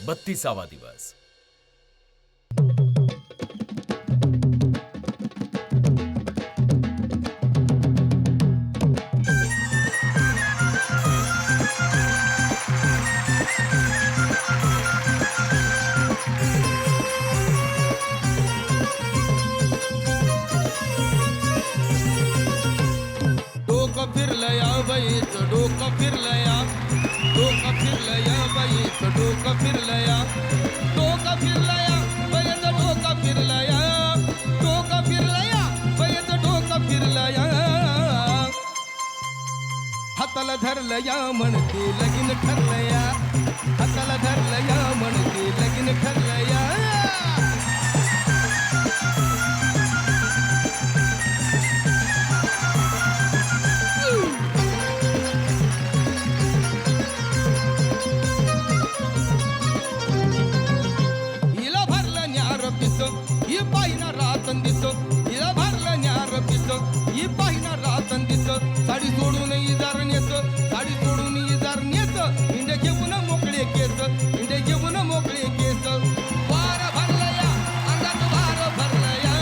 32वा दिवस. डोकं फिरलया बाईचं डोकं फिरलया डोकं फिरलया बाईचं डोकं फिरलया डोकं फिरलया बाईचं डोकं फिरलया डोकं फिरलया बाईचं डोकं फिरलया हाताला धरलया म्हणते लगीन ठरलया हाताला धरलया म्हणते लगीन ठरलया हिला भरलं न्यार पिस ही पाहिना रातन दिस हिला भरलं न्यार पिस ही पाहिना रातन दिस साडी सोडून इजार नेस साडी सोडून इजार नेस इंडे घेऊन मोकळे केस इंडे घेऊन मोकळे केस वार भरलया अंगात वार भरलया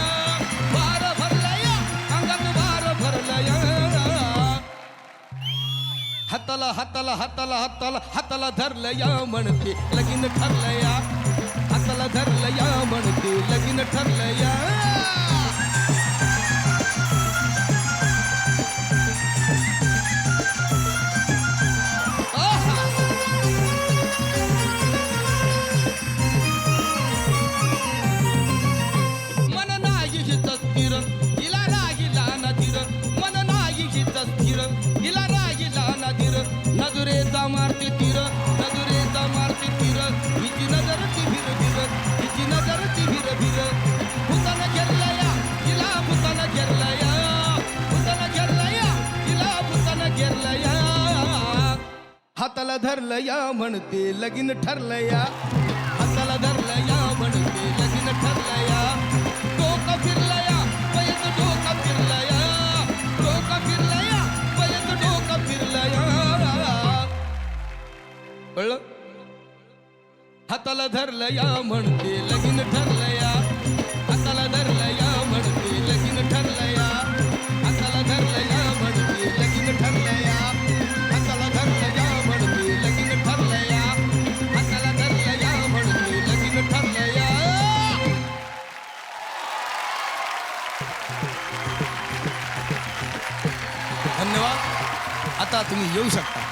वार भरलया अंगात वार भरलया हाताला हाताला हाताला हाताला हाताला धरलया म्हणते लगीन ठरलया हाताला धरलया म्हणते लगीन ठरलया मन नाही हिच स्थिर हिला राहिला ना धीर मन नाही हिच स्थिर हिला राहिला ना धीर नजरेचा मारते तीर नजरेचा मारते तीर हिची नजर ती भिर भिर हिची नजर ती भिर भिर भूतानं घेरलया हिला भूतानं घेरलया भूतानं घेरलया हिला भूतानं घेरलया हाताला धरलया म्हणते लगीन ठरलया हाताला धरलया म्हणते लगीन ठरलया डोकं फिरलया वयचं डोकं फिरलया डोकं फिरलया वयचं डोकं फिरलया कळलं हाताला धरलया म्हणते लगीन ठरलया हाताला धरलया म्हणते लगीन ठरलया हाताला धरलया म्हणते लगीन ठरलया हाताला धरलया म्हणते लगीन ठरलया हाताला धरलया म्हणते लगीन ठरलया धन्यवाद आता तुम्ही येऊ शकता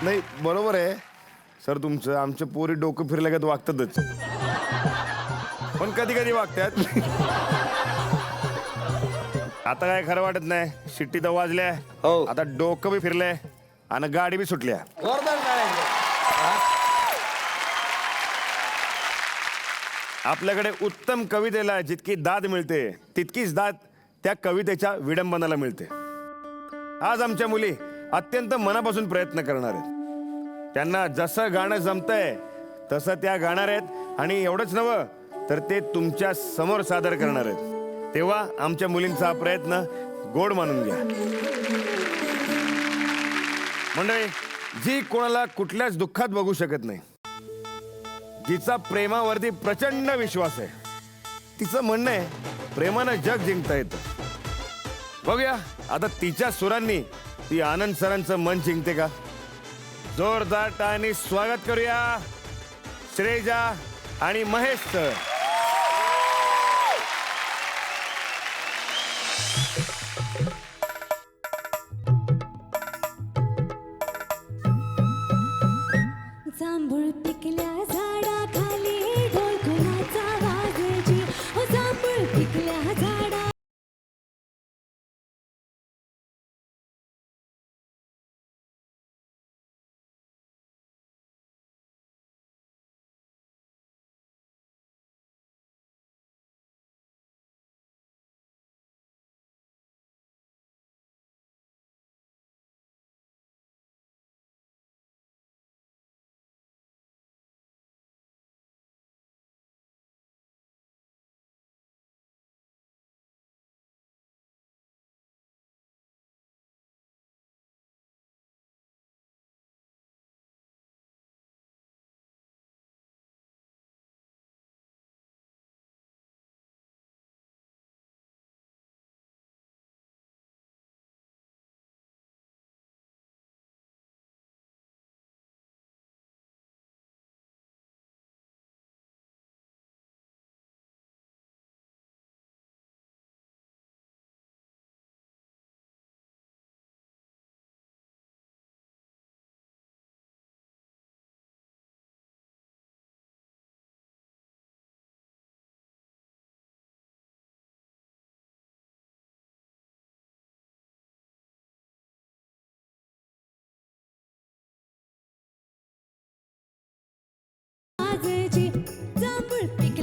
नाही बरोबर आहे सर तुमचं आमचे पोरी डोकं फिरल्या का वागतातच पण कधी कधी वागतात आता काय खरं वाटत नाही शिट्टी तर वाजल्या हो. आता डोकं बी फिरलंय आणि गाडी बी सुटल्या आपल्याकडे उत्तम कवितेला जितकी दाद मिळते तितकीच दाद त्या कवितेच्या विडंबनाला मिळते आज आमच्या मुली अत्यंत मनापासून प्रयत्न करणार आहेत त्यांना जसं गाणं जमतंय तसं त्या गाणार आहेत आणि एवढंच नव्हं तर ते तुमच्या समोर सादर करणार आहेत तेव्हा आमच्या मुलींचा हा प्रयत्न गोड मानून घ्या मंडळी जी कोणाला कुठल्याच दुःखात बघू शकत नाही जिचा प्रेमावरती प्रचंड विश्वास आहे तिचं म्हणणं आहे प्रेमानं जग जिंकता येतं बघूया आता तिच्या सुरांनी ती आनंद सरांचं मन जिंकते का जोरदार टाळ्यांनी स्वागत करूया श्रेजा आणि महेश सर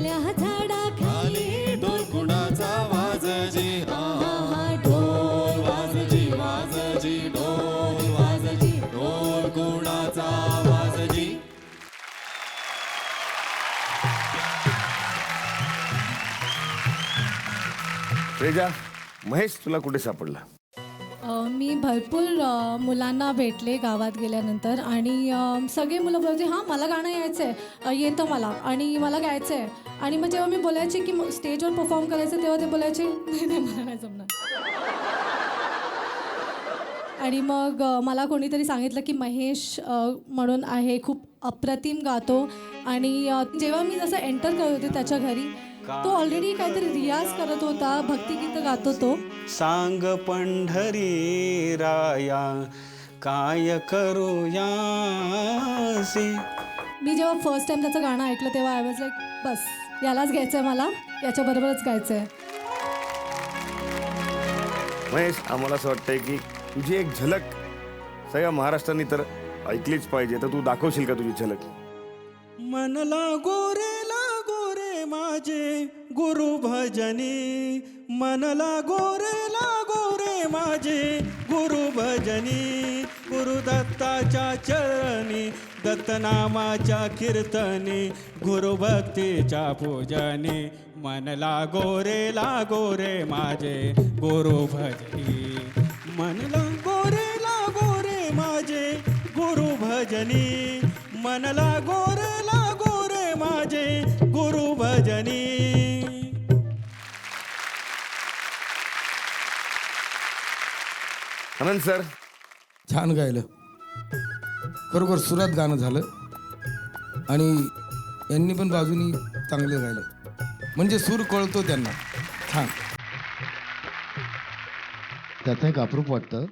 कुठल्या झाडाखाली ढोल कुणाचा वाजजी ढोल वाजजी वाजजी ढोल वाजजी ढोल कुणाचा वाजजी. श्रेजा, महेश तुला कुठे सापडला? मी भरपूर मुलांना भेटले गावात गेल्यानंतर आणि सगळे मुलं बोलायचे हां मला गाणं यायचं आहे येतं मला आणि मला गायचं आहे. आणि मग जेव्हा मी बोलायचे की स्टेजवर परफॉर्म करायचं तेव्हा ते बोलायचे नाही नाही मला नाही जमणार. आणि मग मला कोणीतरी सांगितलं की महेश म्हणून आहे खूप अप्रतिम गातो. आणि जेव्हा मी जसं एंटर करत होते त्याच्या घरी तो ऑलरेडी काहीतरी रियाज करत होता, भक्तिगीतं गातो तो. सांग पंढरी राया काय करूया. मी जेव्हा फर्स्ट टाइम त्याचं गाणं ऐकलं तेव्हा आय वॉज लाईक बस यालाच घ्यायचं आहे, मला याच्याबरोबरच गायचं आहे. महेश, आम्हाला असं वाटतंय की तुझी एक झलक सगळ्या महाराष्ट्राने तर ऐकलीच पाहिजे, तर तू दाखवशील का तुझी झलक? मनला गोरे माझे गुरु भजनी मनला गोरे माझे गुरु भजनी. गुरुदत्ताच्या चरणी दत्तनामाच्या कीर्तनी गुरुभक्तीच्या पूजनी. मनला गोरे माझे गुरु भजनी मनला गोरे माझे गुरु भजनी. मनला गोरे माझे गुरु भजनी. आनंद सर, छान गायलं, खरोखर सुरात गाणं झालं आणि यांनी पण बाजूनी चांगलं गायलं, म्हणजे सूर कळतो त्यांना. छान. त्याचं एक अप्रूप वाटतं.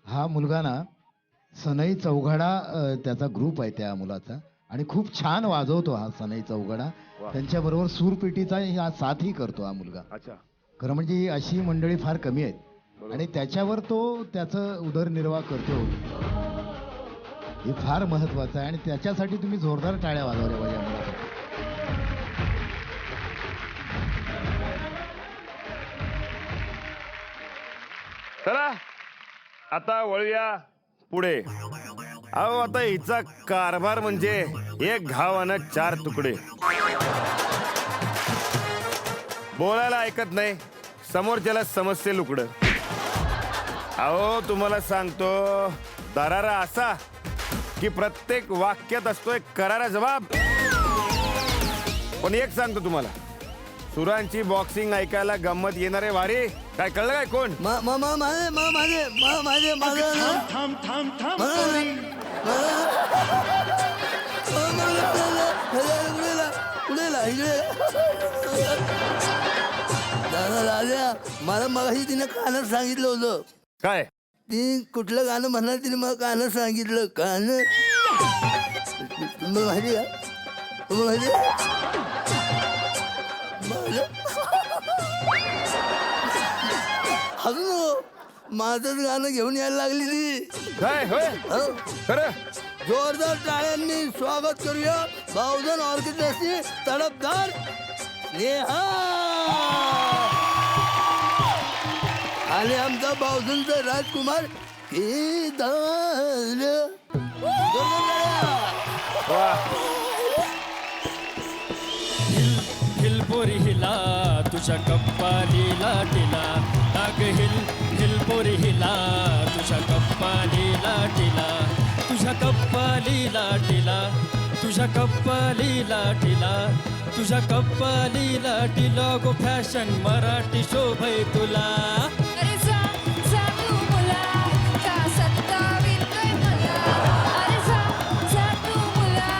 हा मुलगा ना सनई चौघडा त्याचा ग्रुप आहे त्या मुलाचा आणि खूप छान वाजवतो हा सनई चौघडा. त्यांच्याबरोबर सूरपेटीचा हा साथही करतो हा मुलगा. अच्छा. खरं म्हणजे ही अशी मंडळी फार कमी आहेत आणि त्याच्यावर तो त्याचं उदरनिर्वाह करतो. हे फार महत्वाचं आहे आणि त्याच्यासाठी तुम्ही जोरदार टाळ्या वाजवल्या पाहिजे या मुलासाठी. चला आता वळूया पुढे. अहो आता हिचा कारभार म्हणजे एक घावानं 4 तुकडे. बोलायला ऐकत नाही, समोरच्याला समस्ये लुकडं. अहो तुम्हाला सांगतो, दरारा असा की प्रत्येक वाक्यात असतो एक करारा जबाब. पण एक सांगतो तुम्हाला, सुरांची बॉक्सिंग ऐकायला गंमत येणारे वारी काय कळलं काय कोण? मला मगाशी तिने कानात सांगितलं होतं. काय? ती कुठलं गाणं म्हणणार तिने मला कानात सांगितलं. गाणं तुम्हाला माहिती का? तुम्हाला माहिती अजून माझंच गाणं घेऊन यायला लागलेली. काय होय? खरं? जोरदार टाळ्यांनी स्वागत करूया बहुजन ऑर्केस्ट्राची तडफदार नेहा आणि आमचा बहुजनचा राजकुमार केदार. हिल पोरी हिला तुझ्या कप्पालीला टिला. अग हिल हिल पोरी हिला तुझ्या कप्पालीला टिला. तुझ्या कप्पालीला टिला. तुझ्या कप्पालीला टिला. तुझ्या कप्पालीला टिला गो फॅशन मराठी शोभय तुला. अरे जा जा तू मुला का सत्तावीतोय मला. अरे जा जा तू मुला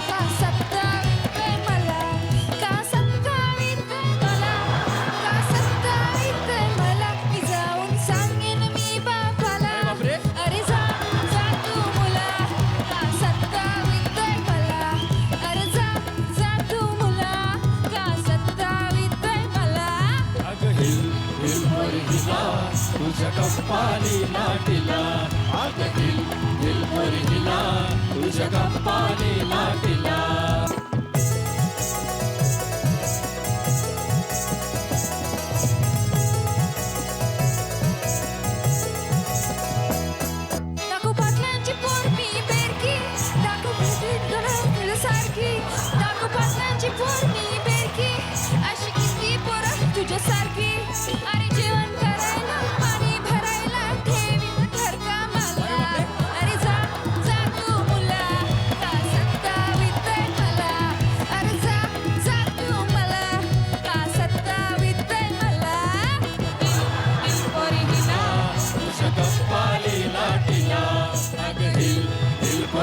का सत्तावीतोय मला. का सत्तावीतोय मला. का सत्तावीतोय मला. मी जाऊन सांगेन मी बापाला. अरे जा जा तू मुला का सत्तावीतोय मला. अरे जा जा तू मुला का सत्तावीतोय मला. अग हिल हिल पोरी हिला तुझ्या कप्पालीला टिला. अग हिल हिल पोरी हिला तुझ्या कप्पालीला टिला.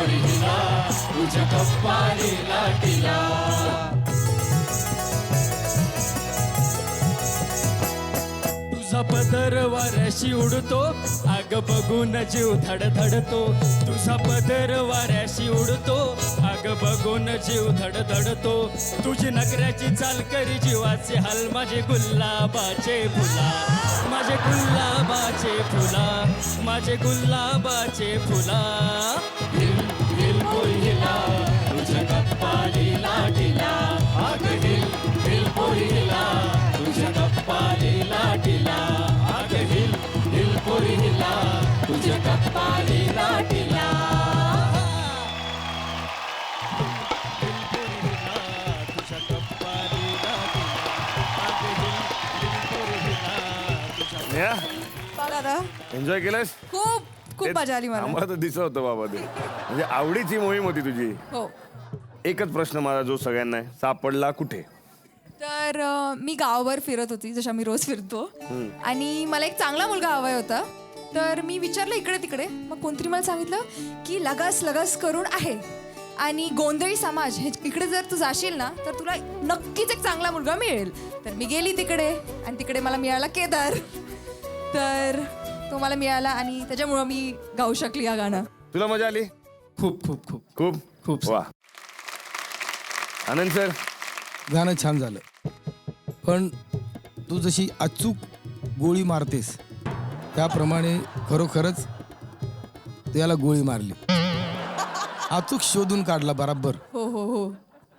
परी हिला तुझ्या कप्पाली लाटीला. तुझा पदर वाऱ्याशी उडतो आग बघून जीव धडधडतो. तुझा पदर वाऱ्याशी उडतो आग बघून जीव धडधडतो. तुझी नखऱ्याची चाल करी जीवाचे हाल माझे गुलाबाचे फुला. माझे गुलाबाचे फुला. माझे गुलाबाचे फुला. हिल हिल पोरी हिला तुझ्या कप्पाली लाटीला. आग हिल हिल पोरी हिला तुझ्या कप्पाली लाटीला. आग हिल हिल पोरी हिला तुझ्या कप्पाली लाटीला. एन्जॉय केलंस? खूप खूप मजा आली मला. आम्हाला तर दिसत होतं बाबा ते, म्हणजे आवडीची मोहीम होती तुझी. हो. एकच प्रश्न माझा जो सगळ्यांना आहे, सापडला कुठे? तर मी गावावर फिरत होती जशा मी रोज फिरतो आणि मला एक चांगला मुलगा हवा होता. तर मी विचारलं इकडे तिकडे, मग कोणतरी मला सांगितलं की लगास लगास करून आहे आणि गोंधळी समाज हे इकडे जर तू जाशील ना तर तुला नक्कीच एक चांगला मुलगा मिळेल. तर मी गेली तिकडे आणि तिकडे मला मिळाला केदार. तर तो मला मिळाला आणि त्याच्यामुळं मी गाऊ शकली हा गाणं. तुला मजा आली? खूप खूप खूप खूप खूप. वा. आनंद सर? गाणं छान झालं, पण तू जशी अचूक गोळी मारतेस त्याप्रमाणे खरोखरच त्याला गोळी मारली. अचूक शोधून काढला बराबर. हो हो हो.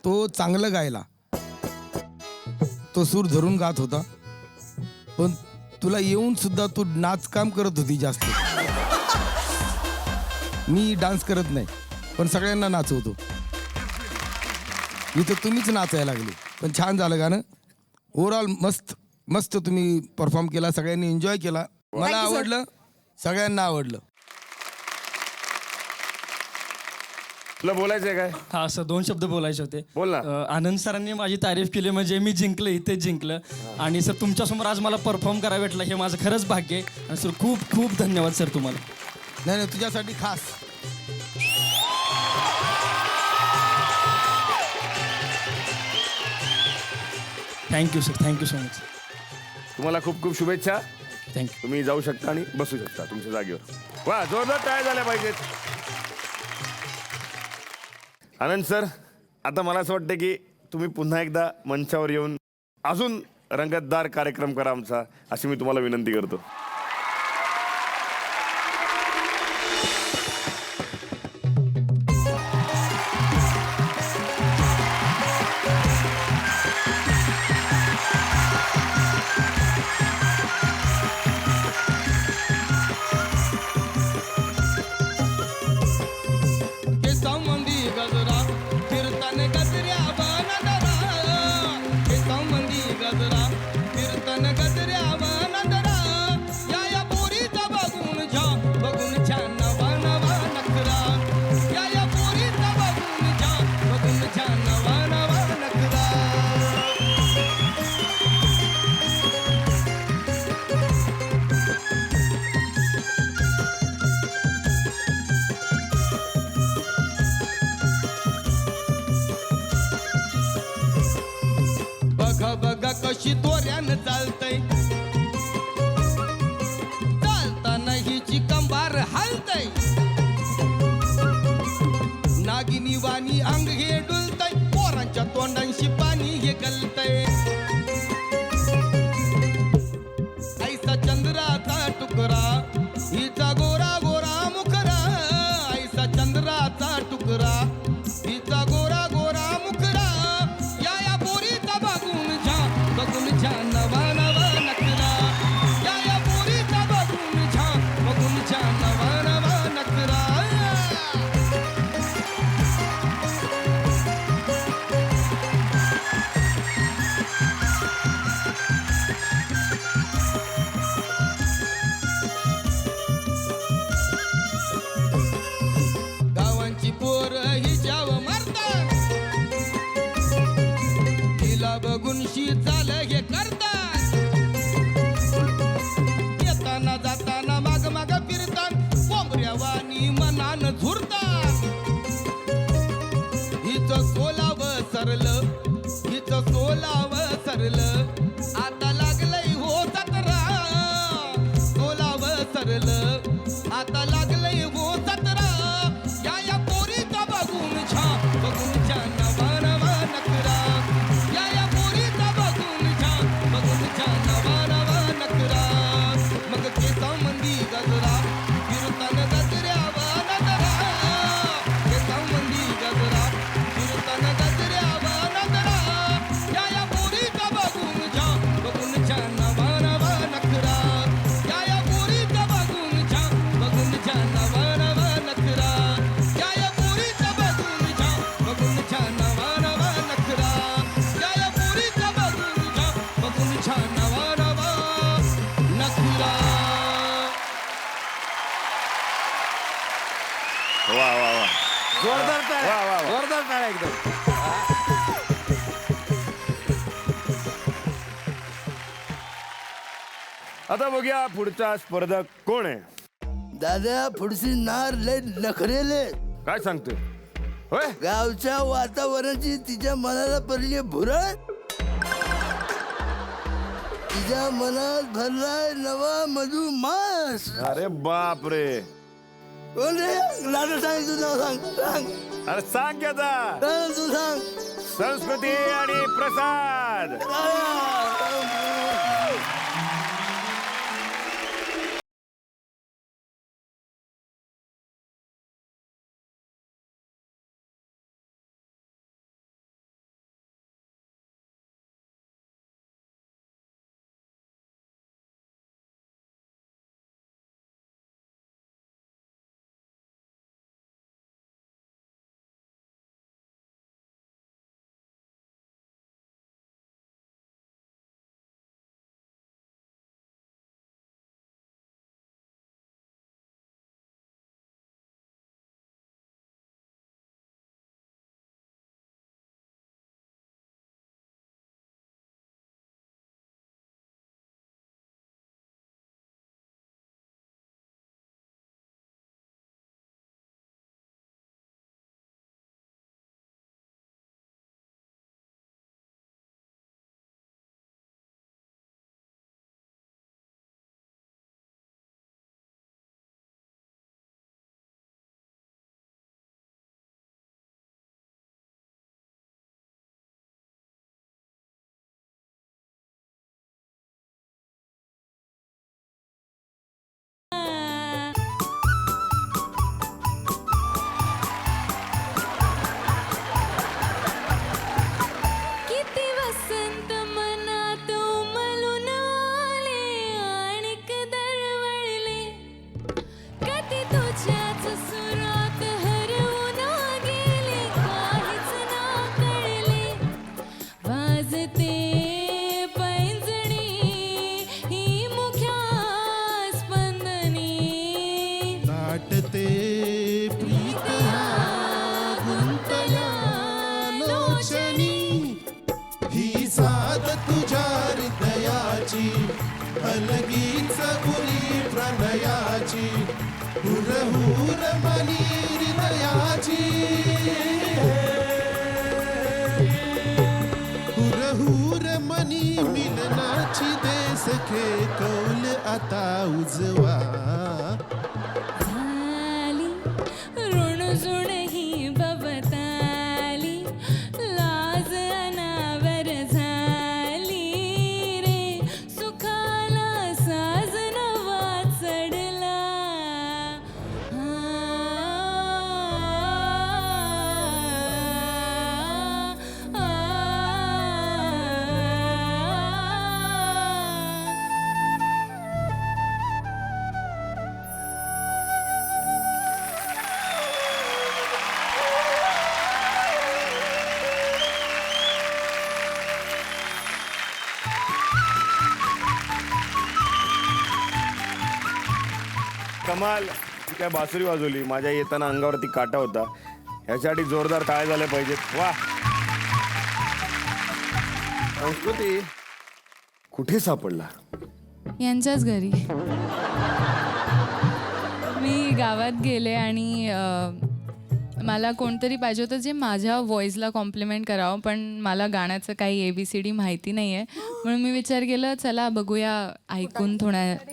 तो चांगला गायला, तो सूर धरून गात होता, पण तुला येऊन सुद्धा तू नाचकाम करत होती जास्त. मी डान्स करत नाही पण सगळ्यांना नाचवतो. इथं तुम्हीच नाचायला लागले, पण छान झालं गाणं. ओव्हरऑल मस्त मस्त तुम्ही परफॉर्म केला, सगळ्यांनी एन्जॉय केला. मला आवडलं, सगळ्यांना आवडलं. तुला बोलायचंय काय? हा असं 2 शब्द बोलायचे होते. बोल ना. आनंद सरांनी माझी तारीफ केली म्हणजे मी जिंकलं, इथे जिंकलं. आणि सर तुमच्यासमोर आज मला परफॉर्म करायला भेटलं हे माझं खरंच भाग्य आहे. आणि सर खूप खूप धन्यवाद सर तुम्हाला. नाही नाही, तुझ्यासाठी खास. Thank you sir, thank you so much. तुम्हाला खूप खूप शुभेच्छा. थँक्यू. तुम्ही जाऊ शकता आणि बसू शकता तुमच्या जागेवर. वा, जोरदार टाळ्या झाल्या पाहिजेत. आनंद सर, आता मला असं वाटतं की तुम्ही पुन्हा एकदा मंचावर येऊन अजून रंगतदार कार्यक्रम करा आमचा, अशी मी तुम्हाला विनंती करतो. केसांमंदी गजरा फिरताना गजऱ्या बनदरा. केसांमंदी गजरा फिरताना गजऱ्या बनदरा. या पोरीचा बघून छान नवा नवा नखरा. या पोरीचा बघून छान नवा नवा नखरा. बघा बघा कशी दोऱ्यानं चालतय, चालताना हिची कंबार हालतय. नागिनी वाणी अंग हे डुलतय, पोरांच्या तोंडांशी पाणी हे गलतय. ऐसा चंद्राचा तुकडा हिचा गोरा गोरा मुखरा. ऐसा चंद्राचा तुकडा हिचा गोरा गोरा मुखरा. या पोरीचा बघून छान नवा नवा नखरा. या पोरीचा बघून छान नवा नवा नखरा. गावांची पोर हिच्याव मारतात, हिला बघून शी चाल हे करतात. येताना जाताना माग माग फिरतात, कोंबड्या वाणी मनान झुरतात. सरलं आता लागलंय हो सतरा या पोरीचा बघून छान बघून छान नवा नवा नकरा या पोरीचा बघून छान बघून छान नवा नवा नकरा मग केसा मंदी गजरा फिरतान गजऱ्यावा नजरा केसा मंदी गजरा फिरतान गजऱ्यावा नजरा या पोरीचा बघून छान नवा नवा नकरा या पोरीचा बघून छान नवा नवा नकरा या पोरीचा बघून छान नवा नवा नकरा या पोरीचा बघून छान नवा नवा नकरा. वा वा वा जोरदार टाळ्या. वा, वा, वा. जोरदार टाळ्या एकदम. आता बघूया पुढचा स्पर्धक कोण आहे. दादा पुढची नार लय नखरेले. काय सांगतोय होय. गावच्या वातावरणाची तिच्या मनाला पडली भुरळ. तिच्या मनात भरलाय नवा मधुमास. अरे बाप रे. कोण रे? नाव सांग, तू नाव सांग. सांग अरे सांग की आता. सांग, तू सांग. संस्कृती आणि प्रसाद. किती वसंत मनात उमलून आले आणिक दरवळले कधी तुझ्याच सुरात हरवून गेले काहीच ना कळले वाजते पैंजणी ही मुख्या स्पंदनी नाटते प्रीत गुंतल्या लोचनी ही साध तुझ्या हृदयाची अलगीच गुरी प्रणयाची हुरहुर मनी हृदयाची हुरहुर मनी मिलनाची देसखे कौल आता उजवा झाली ऋणझुण ही बबताली लाज अनावर झाली रे सुखाला साज नवा चढला कमाल. ती काय बासुरी वाजवली. माझ्या येताना अंगावरती काटा होता. ह्यासाठी जोरदार टाळ्या झाल्या पाहिजेत. वा. संस्कृती कुठे सापडला. यांच्याच घरी मी गावात गेले आणि मला कोणतरी पाहिजे होतं जे माझ्या व्हॉईसला कॉम्प्लिमेंट करावं, पण मला गाण्याचं काही ABCD माहिती नाही आहे. म्हणून मी विचार केलं चला बघूया ऐकून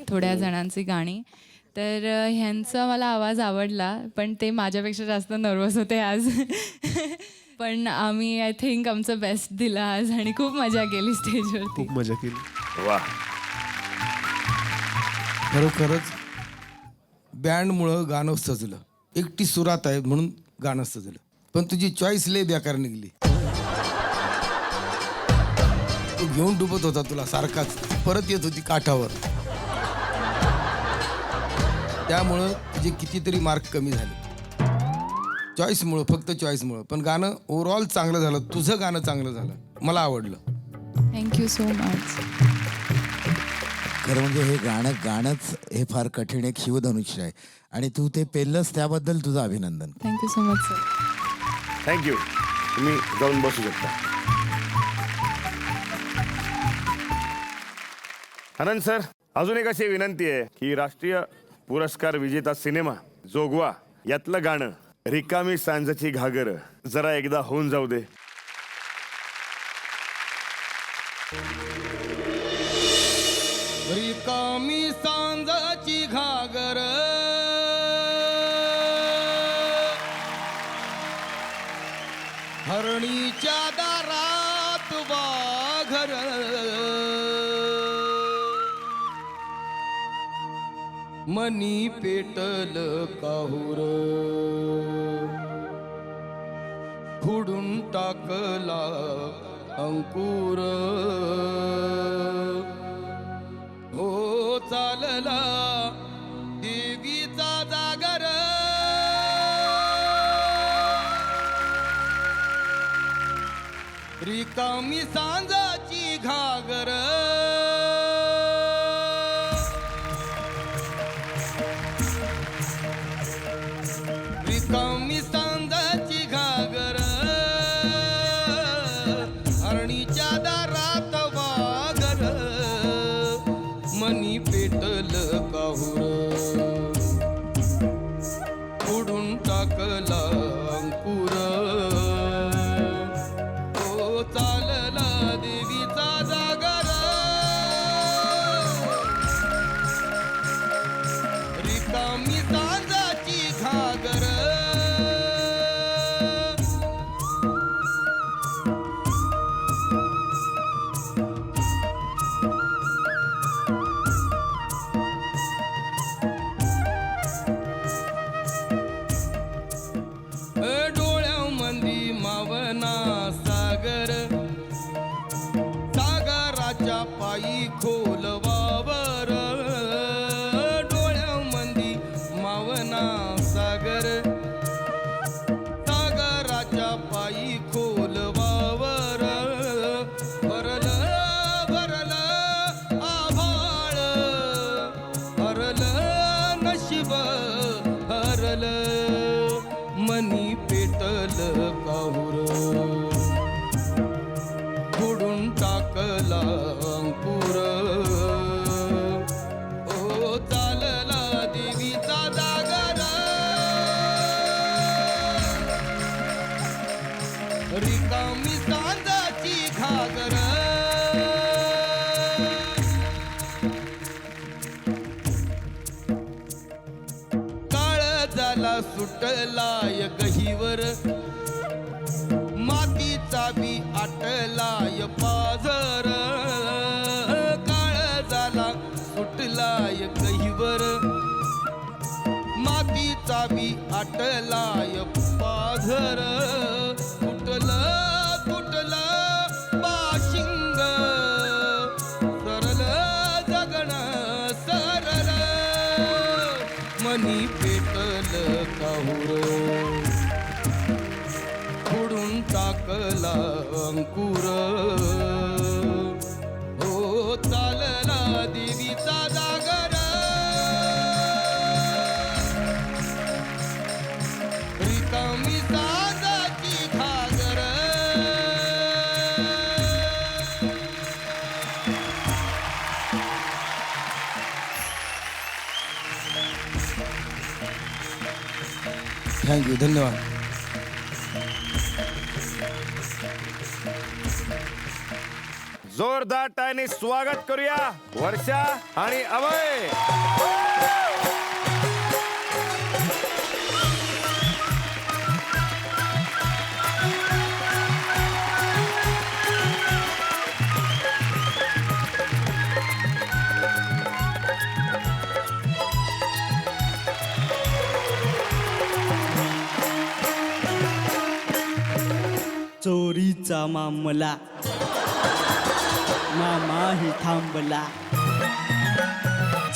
थोड्या जणांची गाणी. तर ह्यांचा मला आवाज आवडला, पण ते माझ्यापेक्षा जास्त नर्वस होते आज. पण आम्ही आय थिंक आमचं बेस्ट दिलं आज आणि खूप मजा केली स्टेजवरती. खूप मजा केली. वा. खरोखरच बँडमुळं गाणं सजलं. एकटी सुरात आहे म्हणून गाणं सजलं. पण तुझी चॉईस लय बेकार निघली. तू घेऊन डुबत होता तुला सारखाच, परत येत होती काठावर. त्यामुळं तुझे कितीतरी मार्क कमी झाले चॉईसमुळं, फक्त चॉईसमुळं. पण गाणं ओव्हरऑल चांगलं झालं. तुझं गाणं चांगलं झालं, मला आवडलं. Thank you so much. खरं म्हणजे हे गाणंच हे फार कठीण एक शिवधनुष्य आहे आणि तू ते पेललंस त्याबद्दल तुझं अभिनंदन. Thank you so much sir. Thank you. तुम्ही जाऊन बसू शकता. आनंद सर, अजून एक अशी विनंती आहे की राष्ट्रीय पुरस्कार विजेता सिनेमा जोगवा यातलं गाणं रिकामी सांजची घागर जरा एकदा होऊन जाऊ दे. रिकामी सांजाची घागर हरणीच्या दारात वाघर मनी पेटल काहुर खुडून टाकला अंकुर हो चालला देवीचा जागर रिकामी सांजाची घागर रिकामी सांजाची घागर हरणीच्या दारात वागर मनी पेटल काहुर उडून टाकला अंकुर ओ चालला देवीचा जागर रिकामी सांजाची घागर डोळ्यामंदी मावना सागर सागराच्या पायी खोल वावर डोळ्यामंदी मावना सागर सागराच्या पायी खोल वावर भरल भरल आभाळ हरल नशीब हरल मनी पेटल काहुर खुडून टाकला अंकुर ओ चालला देवीचा जागर रिकामी सांजाची घागर झाला सुटलाय गहीवर मातीचा बी आटलाय पाझर काळ झाला सुटलाय गहीवर मातीचा बी आटलाय पाझर तुटलं तुटलं बाशिंग सरल जगण सरल मनी पेटल काहुर खुडून टाकला अंकुर हो चालला देवीचा जागर रिकामी सांजाची घागर थँक्यू, धन्यवाद. जोरदार टाळ्याने स्वागत करूया वर्षा आणि अभय. चोरीचा मामला मामाही थांबला.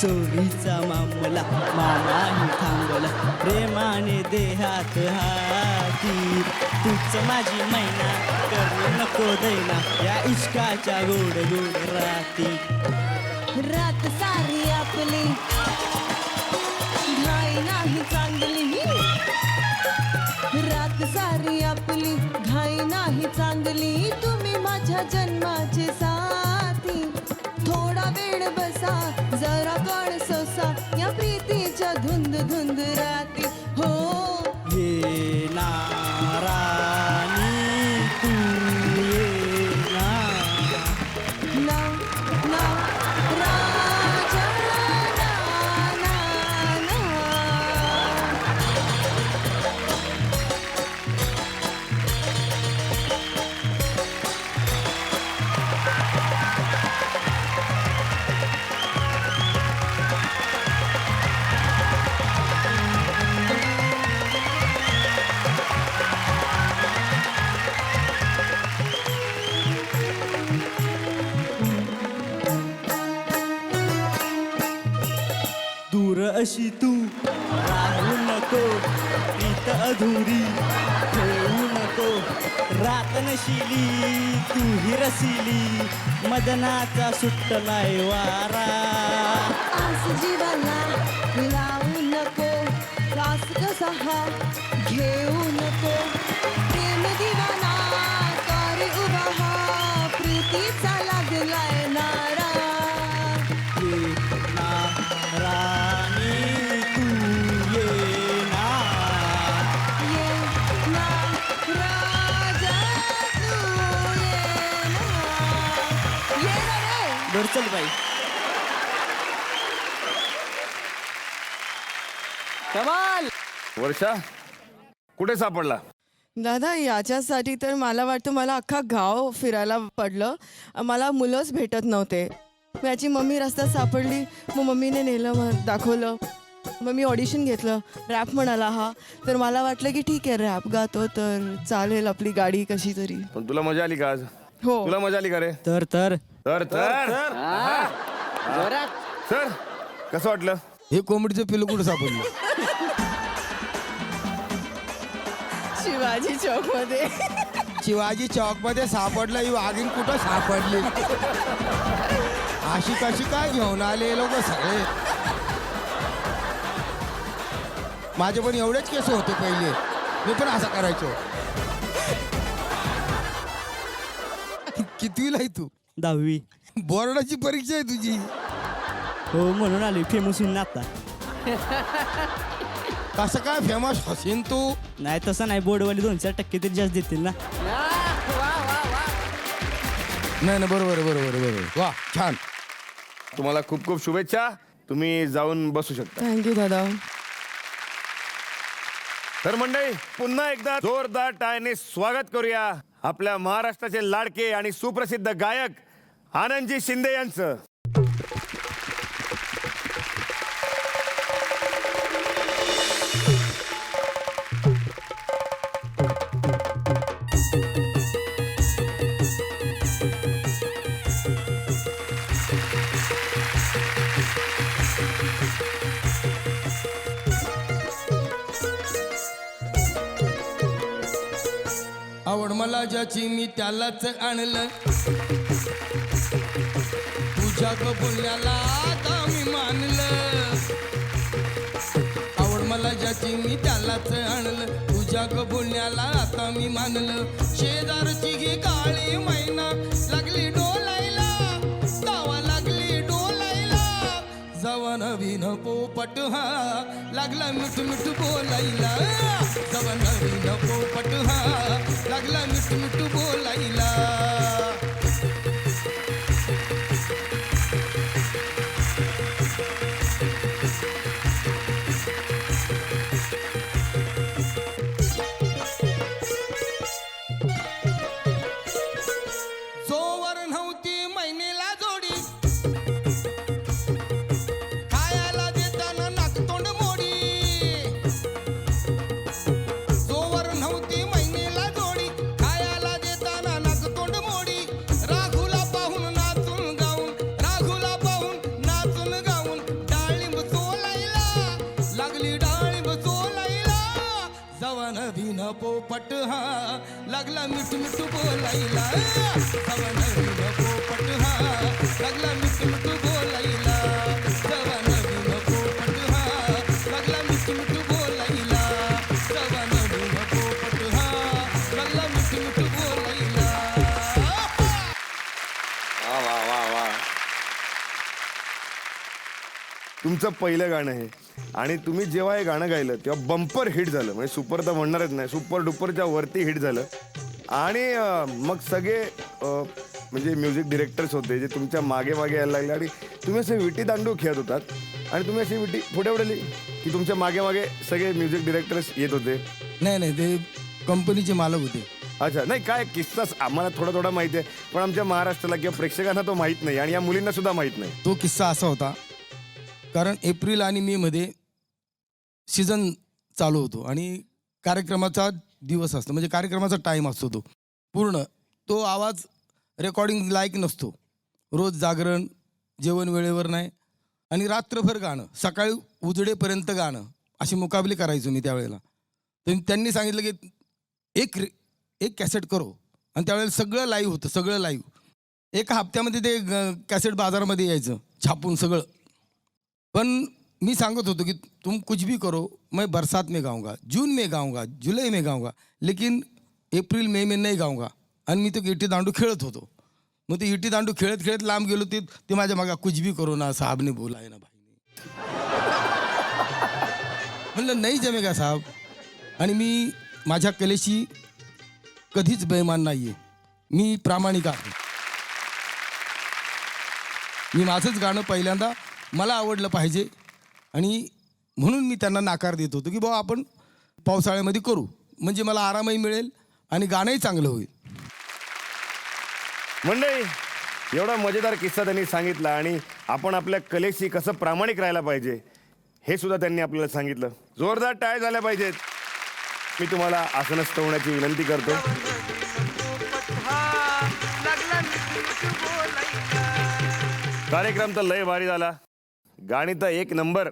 चोरीचा मामला मामाही थांबला. प्रेमाने देहात हाती तूच माझी मैना करू नको दैना या इश्काच्या गोड गोड राती. रात सारी आपली घाई नाही चांगली. रात सारी आपली घाई नाही चांगली. तुम्ही माझ्या जन्माचे साथी. थोडा वेळ बसा जरा कण सोसा या प्रीतीच्या धुंद धुंद राती. हो ये ना राणी तू ये ना. ना ना राजा ना ना ना. दूर अशी तू राहू नको. प्रीत अधुरी ठेवू नको. रात नशिली तू ही रसिली मदनाचा सुटलाय वारा. आस जीवाला लावू नको. रास कसा हा घेऊ नको. प्रेम दिवाना कारी उभा हा प्रीतीचा लागलाय नारा. ये ना राणी तू ये ना. ये ना राजा तू ये ना. ये ना रे. बरं चल बाई. कमाल. वर्षा कुठे सापडला? दादा याच्यासाठी तर मला वाटतं मला अख्खा गाव फिरायला पडलं. मला मुलंच भेटत नव्हते. मग याची मम्मी रस्त्यात सापडली. मग मम्मीने नेलं मग दाखवलं. मग मी ऑडिशन घेतलं. रॅप म्हणाला हा. तर मला वाटलं की ठीक आहे रॅप गातो तर चालेल आपली गाडी कशी तरी. पण तुला मजा आली का आज? हो तुला मजा आली का रे? तर तर तर तर जोरात. सर कसं वाटलं? हे कोंबडीचं पिल्लू कुठं सापडलं? शिवाजी चौकमध्ये. शिवाजी चौक मध्ये सापडलं. ही वाघीण कुठं सापडली? अशी कशी काय घेऊन आले लोक सगळे? माझे पण एवढेच केस होते पहिले. मी पण असं करायचो. कितवीला आहे तू? 10वी. बोर्डाची परीक्षा आहे तुझी? हो म्हणून आली फेमस होऊन आता. कसं काय फेमस हसीन तू? नाही तसं नाही. बोर्डवाली 2-4% तरी जास्त देतील ना. नाही नाही बरोबर आहे, बरोबर आहे, बरोबर. वा छान. तुम्हाला खूप खूप शुभेच्छा. तुम्ही जाऊन बसू शकता. थँक्यू दादा. तर मंडळी पुन्हा एकदा जोरदार टाळ्याने स्वागत करूया आपल्या महाराष्ट्राचे लाडके आणि सुप्रसिद्ध गायक आनंदजी शिंदे यांचं. आवड मला ज्याची मी त्यालाच आणलं. तुझ्या बोलण्याला आता मी मानलं. आवड मला ज्याची मी त्यालाच आणलं. तुझ्या बोलण्याला आता मी मानलं. शेजारची ही काळी मैना लागली डोलायला. दावा लागली डोलायला. जवा नवीन पोपट हा लागला मिठ मिठ बोलायला. जवा नवीन पोपट हा लागला मिठ मिठ बोलायला. नवीन पोपट हा लागला मिठू मिठू बोलायला तवा नवीन पोपट हा लागला मिठू मिठू बोलायला तवा नवीन पोपट हा लागला मिठू मिठू बोलायला तवा नवीन पोपट हा लागला मिठू मिठू बोलायला. वा वा वा वा. तुमचं पहिलं गाणं आहे आणि तुम्ही जेव्हा हे गाणं गायलं तेव्हा बंपर हिट झालं. म्हणजे सुपर तर म्हणणारच नाही, सुपर डुपरच्या वरती हिट झालं. आणि मग सगळे म्हणजे म्युझिक डिरेक्टर्स होते जे तुमच्या मागे मागे यायला लागले आणि तुम्ही असे विटी दांडू खेळत होतात आणि तुम्ही अशी विटी पुढे उडली की तुमच्या मागे मागे सगळे म्युझिक डिरेक्टर्स येत होते. नाही ते कंपनीचे मालक होते. अच्छा, नाही काय किस्सा आम्हाला थोडा थोडा माहिती आहे, पण आमच्या महाराष्ट्राला किंवा प्रेक्षकांना तो माहीत नाही आणि या मुलींना सुद्धा माहीत नाही. तो किस्सा असा होता, कारण एप्रिल आणि मे मध्ये सीझन चालू होतो आणि कार्यक्रमाचा दिवस असतो, म्हणजे कार्यक्रमाचा टाईम असतो तो पूर्ण. तो आवाज रेकॉर्डिंग लायक नसतो. रोज जागरण, जेवण वेळेवर नाही आणि रात्रभर गाणं, सकाळी उजडेपर्यंत गाणं, अशी मुकाबले करायचो मी त्यावेळेला. तर त्यांनी सांगितलं की एक कॅसेट करो आणि त्यावेळेला सगळं लाईव्ह होतं, सगळं लाईव्ह. एका हप्त्यामध्ये ते कॅसेट बाजारामध्ये यायचं छापून सगळं. पण मी सांगत होतो की तुम कुछ भी करो, मैं बरसात में गाऊंगा, जून में गाऊंगा, जुलाई में गाऊंगा, लेकिन एप्रिल मे में नहीं गाऊंगा. आणि मी तो इटी दांडू खेळत होतो. मग ते इटी दांडू खेळत खेळत लांब गेलो, ते माझ्या मागा कुछ भी करो ना साहबने बोला है ना भाई. म्हणलं नाही जमेगा साहब. आणि मी माझ्या कलेशी कधीच बेईमान नाही आहे, मी प्रामाणिक आहे. मी माझंच गाणं पहिल्यांदा मला आवडलं पाहिजे आणि म्हणून मी त्यांना नकार देत होतो की बाबा आपण पावसाळ्यामध्ये करू, म्हणजे मला आरामही मिळेल आणि गाणंही चांगलं होईल. मंडळी, एवढा मजेदार किस्सा त्यांनी सांगितला आणि आपण आपल्या कलेशी कसं प्रामाणिक राहायला पाहिजे हे सुद्धा त्यांनी आपल्याला सांगितलं. जोरदार टाळ्या झाल्या पाहिजेत. मी तुम्हाला आसनस्थ होण्याची विनंती करतो. कार्यक्रम तर लय भारी झाला, गाणी तर एक नंबर,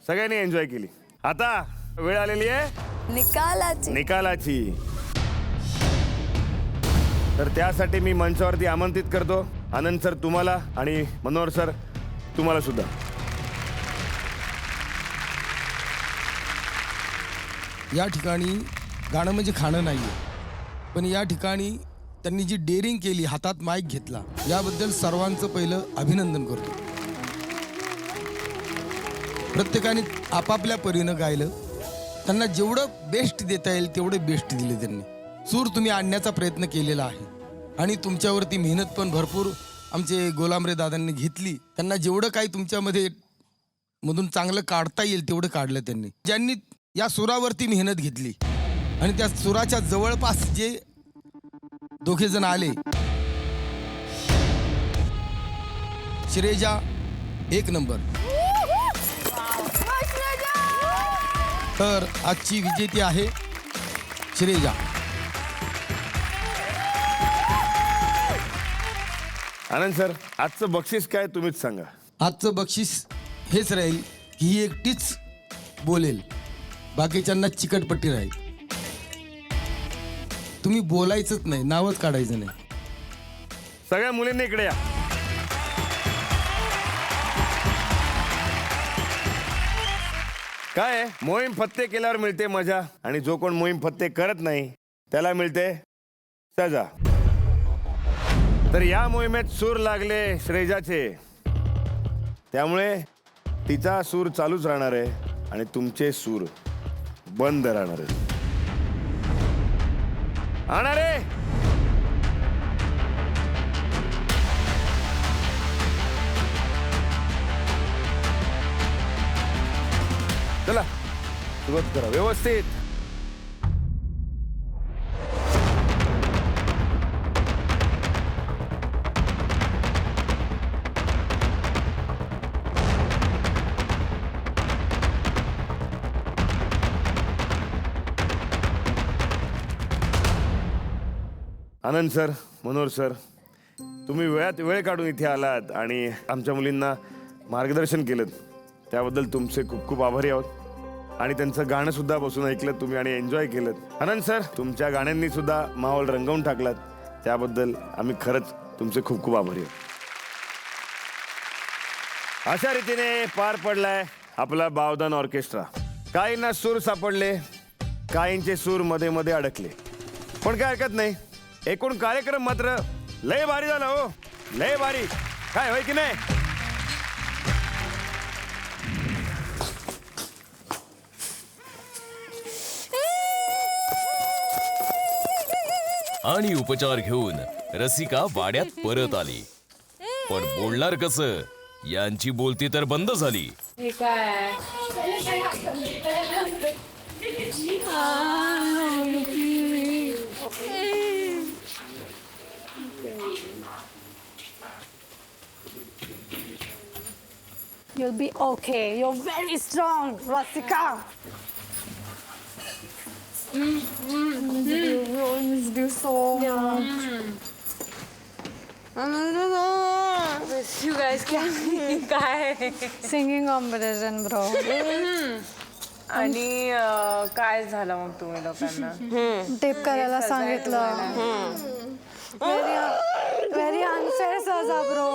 सगळ्यांनी एन्जॉय केली. आता वेळ आलेली आहे निकालाची. तर त्यासाठी मी मंचावरती आमंत्रित करतो आनंद सर तुम्हाला आणि मनोहर सर तुम्हाला सुद्धा. या ठिकाणी गाणं म्हणजे खाणं नाही आहे, पण या ठिकाणी त्यांनी जी डेअरिंग केली, हातात माईक घेतला, याबद्दल सर्वांचं पहिलं अभिनंदन करतो. प्रत्येकाने आपापल्या परीनं गायलं, त्यांना जेवढं बेस्ट देता येईल तेवढं बेस्ट दिले त्यांनी. सूर तुम्ही आणण्याचा प्रयत्न केलेला आहे आणि तुमच्यावरती मेहनत पण भरपूर आमचे गोलामरे दादांनी घेतली. त्यांना जेवढं काही तुमच्यामध्ये मधून चांगलं काढता येईल तेवढं काढलं त्यांनी. ज्यांनी या सुरावरती मेहनत घेतली आणि त्या सुराच्या जवळपास जे दोघे जण आले, श्रेजा एक नंबर. तर आजची विजेती आहे श्रेजा. आनंद सर, आजचं बक्षीस काय तुम्हीच सांगा. आजचं बक्षीस हेच राहील की ही एकटीच बोलेल, बाकीच्यांना चिकटपट्टी राहील. तुम्ही बोलायचंच नाही, नावच काढायचं नाही. सगळ्या मुलींनी इकडे या. काय आहे, मोहीम फत्ते केल्यावर मिळते मजा आणि जो कोण मोहीम फत्ते करत नाही त्याला मिळते सजा. तर या मोहिमेत सूर लागले श्रेजाचे, त्यामुळे तिचा सूर चालूच राहणार आहे आणि तुमचे सूर बंद राहणार आहे. आणा रे. चला सुरुवात करा व्यवस्थित. आनंद सर, मनोहर सर, तुम्ही वेळात वेळ काढून इथे आलात आणि आमच्या मुलींना मार्गदर्शन केलं, त्याबद्दल तुमचे खूप खूप आभारी आहोत. आणि त्यांचं गाणं सुद्धा बसून ऐकलं तुम्ही आणि एन्जॉय केलं. आनंद सर, तुमच्या गाण्यांनी सुद्धा माहोल रंगवून टाकलात, त्याबद्दल आम्ही खरंच तुमचे खूप खूप आभारी आहोत. अशा रीतीने पार पडलाय आपला बावदान ऑर्केस्ट्रा. काहींना सूर सापडले, काहींचे सूर मध्ये मध्ये अडकले, पण काय हरकत नाही. एकूण कार्यक्रम मात्र लय भारी झाला हो, लय भारी. काय होय की नाही? आणि उपचार घेऊन रसिका वाड्यात परत आली, पण बोलणार कसं यांची बोलती तर बंद झाली. हे काय You'll be okay. You're very strong, Rasika. Miss you so much. You guys काय सिंगिंग कॉम्पिटिशन ब्रो. आणि काय झालं मग तुम्ही लोकांना? टेप करायला सांगितलं. व्हेरी अनफेअर सजा bro.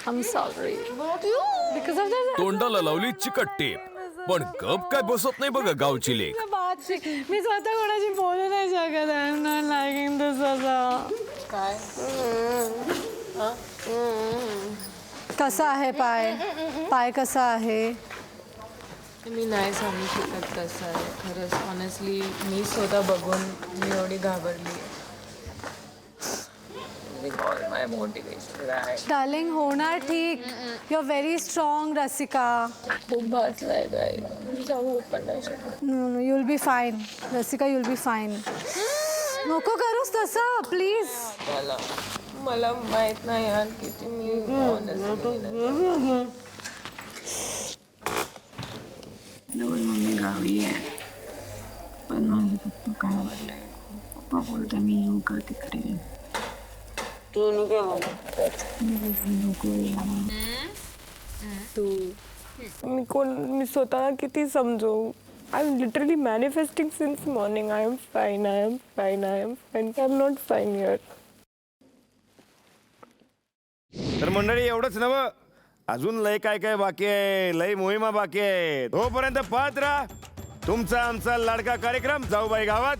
I'm sorry. Because of that. तोंडाला लावली चिकट टेप, पण गप काय बसत नाही बघा गावची लेक. मी स्वतः कोणाशी बोलू नाही शकत. आय एम नॉट लाइकिंग दिस काय कसा आहे पाय? पाय कसा आहे? मी नाही सांगू शकत कसं आहे खरंच. ऑनेस्टली मी स्वतः बघून मी एवढी घाबरली. माय मोटिवेशन डार्लिंग होणार ठीक. You are very strong Rasika. खूप भासलाय काय सांगू पण नाही शकत. No you will be fine Rasika. You will be fine. नको करूस तसं प्लीज. मला माहित नाही यार किती मी मम्मी गावी आहे, पण माझं पप्पा काय आवडलंय. पप्पा बोलते मी येऊ का तिकडे. तू मी स्वतःला किती समजू. I am literally manifesting since morning. I am fine, I am fine, I am fine. I am not fine here. तर मंडळी, एवढंच नवं, अजून लय काय काय बाकी आहे, लय मोहिमा बाकी आहे. तोपर्यंत पाहत राहा तुमचा आमचा लाडका कार्यक्रम जाऊबाई गावात.